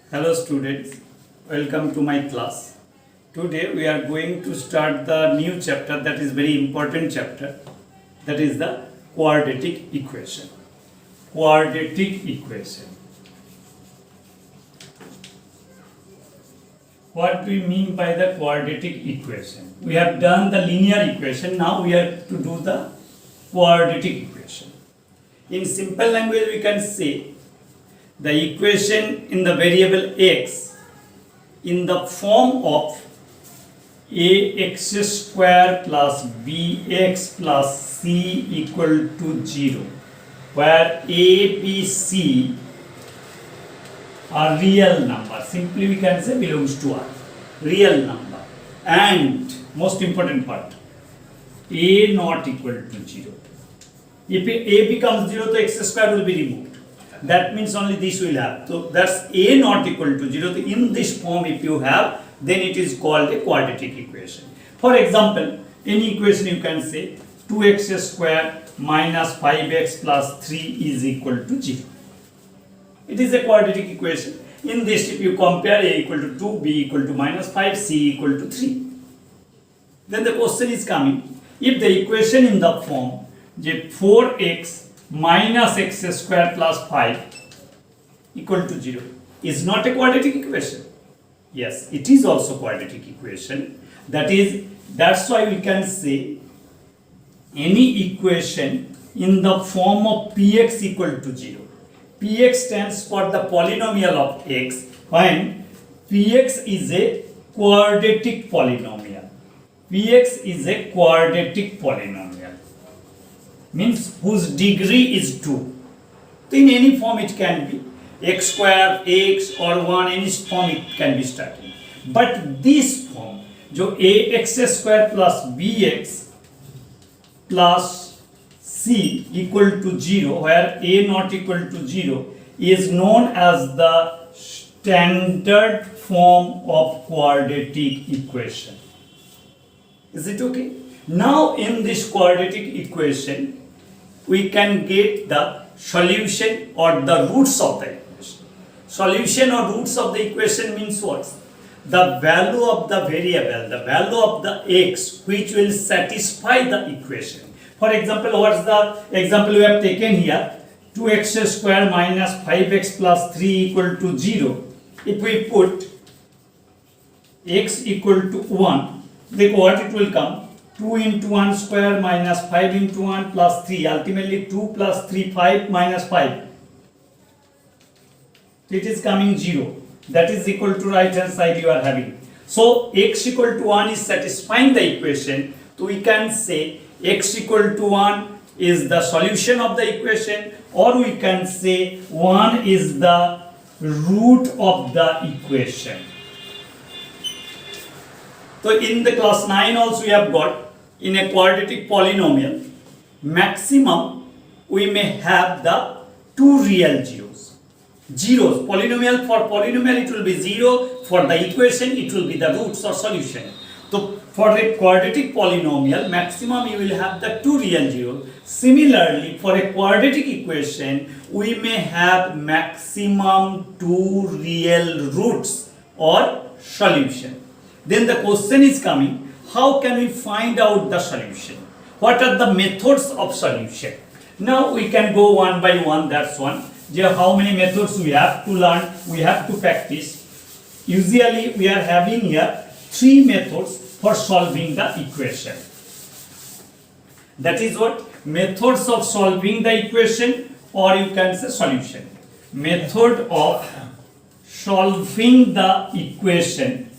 Hello students, welcome to my class. Today we are going to start the new chapter that is very important chapter, that is the quadratic equation. Quadratic equation. What do we mean by the quadratic equation? We have done the linear equation, now we are to do the quadratic equation. In simple language we can say the equation in the variable x in the form of ax square plus bx plus c equal to 0, where a, b, c are real number. Simply we can say belongs to R, real number. And most important part, a not equal to 0. If a becomes 0, the x square will be removed. That means only this will have. So that's a not equal to 0. In this form if you have, then it is called a quadratic equation. For example, any equation you can say 2x square minus 5x plus 3 is equal to 0. It is a quadratic equation. In this, if you compare a equal to 2, b equal to minus 5, c equal to 3. Then the question is coming, if the equation in the form 4x minus x square plus 5 equal to 0 is not a quadratic equation. Yes, it is also quadratic equation. That's why we can say any equation in the form of px equal to 0. Px stands for the polynomial of x, when px is a quadratic polynomial. Px is a quadratic polynomial, means whose degree is 2. So in any form it can be x square, x or 1, any form it can be starting. But this form, जो ax square plus bx plus c equal to 0, where a not equal to 0, is known as the standard form of quadratic equation. Is it okay? Now in this quadratic equation, we can get the solution or the roots of the equation. Solution or roots of the equation means what? The value of the variable, the value of the x which will satisfy the equation. For example, what's the example we have taken here? 2x square minus 5x plus 3 equal to 0. If we put x equal to 1, then what it will come? 2 into 1 square minus 5 into 1 plus 3. Ultimately 2 plus 3, 5 minus 5. It is coming 0. That is equal to right hand side you are having. So x equal to 1 is satisfying the equation. So we can say x equal to 1 is the solution of the equation, or we can say 1 is the root of the equation. So in the class 9 also we have got, in a quadratic polynomial, maximum we may have the two real zeros. Polynomial, for polynomial it will be 0, for the equation it will be the roots or solution. So for a quadratic polynomial, maximum you will have the two real zeros. Similarly, for a quadratic equation, we may have maximum two real roots or solution. Then the question is coming, how can we find out the solution? What are the methods of solution? Now we can go one by one, that's one. How many methods we have to learn, we have to practice. Usually we are having here 3 methods for solving the equation. That is what? Methods of solving the equation, or you can say solution. Method of solving the equation.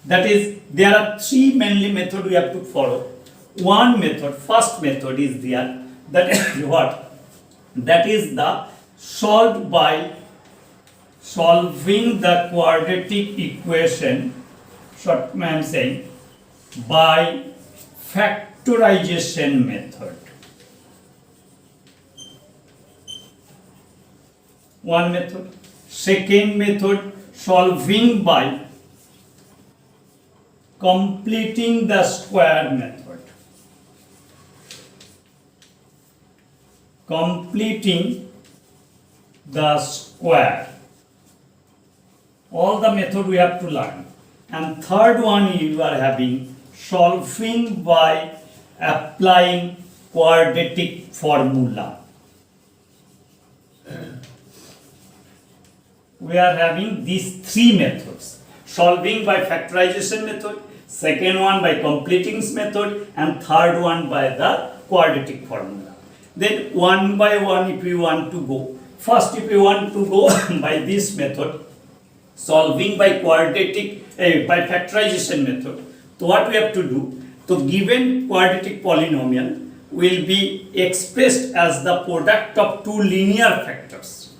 That is, there are 3 mainly methods we have to follow. One method, first method is there, that is what? That is the solved by solving the quadratic equation, short I am saying, by factorization method. One method. Second method, solving by completing the square method. Completing the square. All the method we have to learn. And third one you are having solving by applying quadratic formula. We are having these three methods: solving by factorization method, second one by completing method, and third one by the quadratic formula. Then one by one if you want to go. First, if you want to go by this method, solving by by factorization method, so what we have to do? So given quadratic polynomial will be expressed as the product of two linear factors,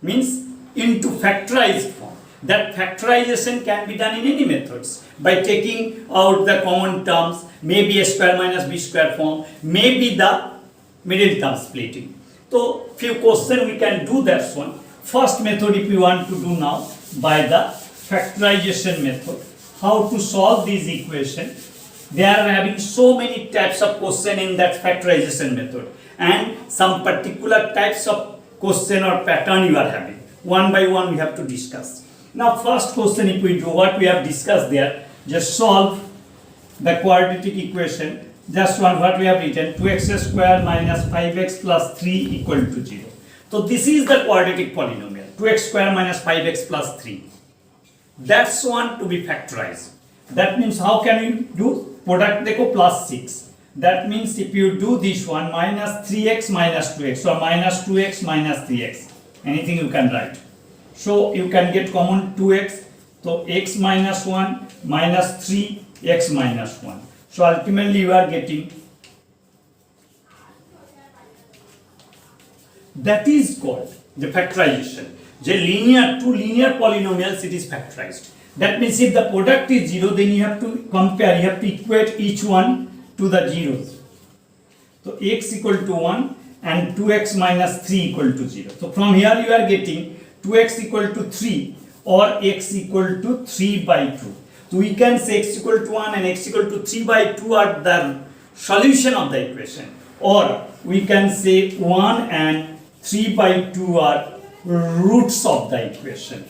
means into factorized form. That factorization can be done in any methods by taking out the common terms, maybe a square minus b square form, maybe the middle term splitting. So few questions we can do that one. First method if you want to do now by the factorization method, how to solve this equation. They are having so many types of question in that factorization method, and some particular types of question or pattern you are having. One by one we have to discuss. Now first question if we do what we have discussed there, just solve the quadratic equation. Just one what we have written, 2x square minus 5x plus 3 equal to 0. So this is the quadratic polynomial, 2x square minus 5x plus 3. That's one to be factorized. That means how can we do? Product dekho plus 6. That means if you do this one, minus 3x minus 2x, or minus 2x minus 3x, anything you can write. So you can get common 2x, so x minus 1 minus 3 x minus 1. So ultimately you are getting, that is called the factorization. Two linear polynomials, it is factorized. That means if the product is 0, then you have to compare, you have to equate each one to the zeros. So x equal to 1 and 2x minus 3 equal to 0. So from here you are getting 2x equal to 3 or x equal to 3 by 2. So we can say x equal to 1 and x equal to 3 by 2 are the solution of the equation. Or we can say 1 and 3 by 2 are roots of the equation.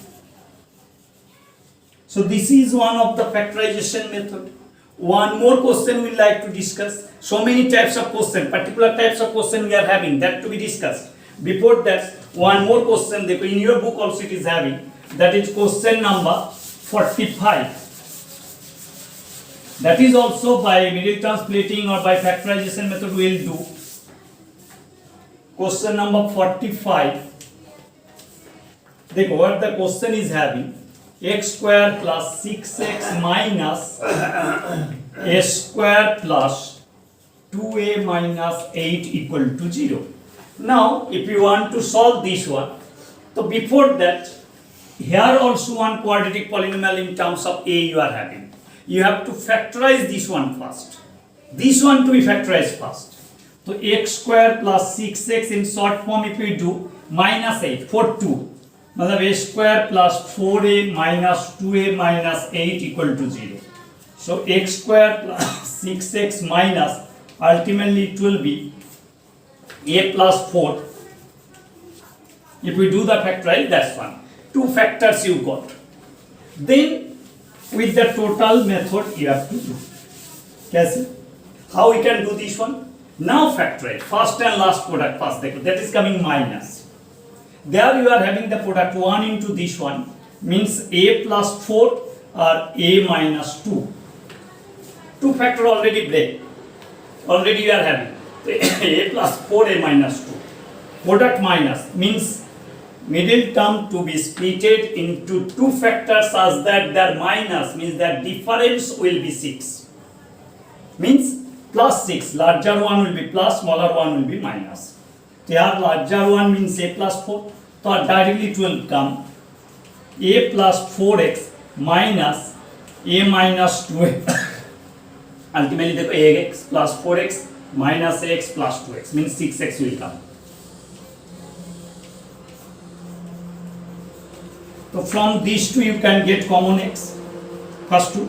So this is one of the factorization method. One more question we like to discuss. So many types of question, particular types of question we are having, that to be discussed. Before that, one more question in your book also it is having, that is question number 45. That is also by middle term splitting or by factorization method we will do. Question number 45. देखो what the question is having, x square plus 6x minus a square plus 2a minus 8 equal to 0. Now if you want to solve this one, so before that, here also one quadratic polynomial in terms of a you are having. You have to factorize this one first. This one to be factorized first. So x square plus 6x in short form if we do, minus 8, 4 2. मतलब a square plus 4a minus 2a minus 8 equal to 0. So x square plus 6x minus, ultimately it will be a plus 4. If we do the factorize, that's one. Two factors you got. Then with the total method you have to do. Yes. How we can do this one? Now factorize. First and last product first. That is coming minus. There you are having the product 1 into this one, means a plus 4 or a minus 2. Two factor already break. Already you are having a plus 4, a minus 2. Product minus means middle term to be splitted into two factors such that their minus means that difference will be 6. Means plus 6, larger one will be plus, smaller one will be minus. Here larger one means a plus 4. So directly it will come a plus 4x minus a minus 2x. Ultimately ax plus 4x minus x plus 2x means 6x will come. So from these two you can get common x. First two.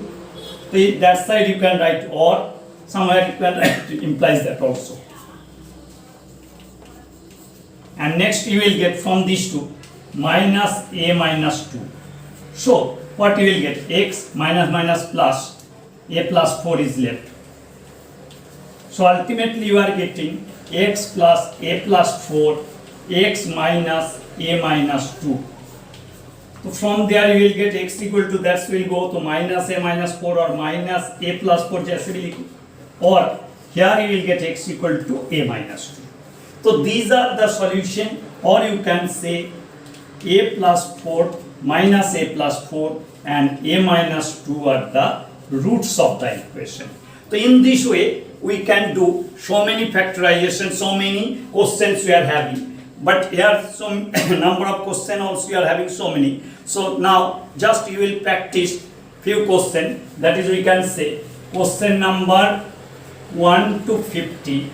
So that side you can write, or somewhere you can write, it implies that also. And next you will get from these two minus a minus 2. So what you will get? X minus minus plus a plus 4 is left. So ultimately you are getting x plus a plus 4, x minus a minus 2. So from there you will get x equal to, that will go to minus a minus 4 or minus a plus 4 जैसे भी लिखो, or here you will get x equal to a minus 2. So these are the solution, or you can say a plus 4 minus a plus 4 and a minus 2 are the roots of the equation. So in this way we can do so many factorization, so many questions we are having, but here some number of questions also we are having so many. So now just you will practice few questions, that is we can say question number 1 to 50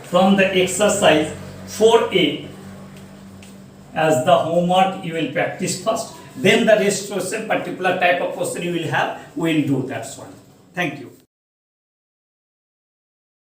from the exercise 4a. As the homework you will practice first, then the rest question, particular type of question you will have, we will do that one. Thank you.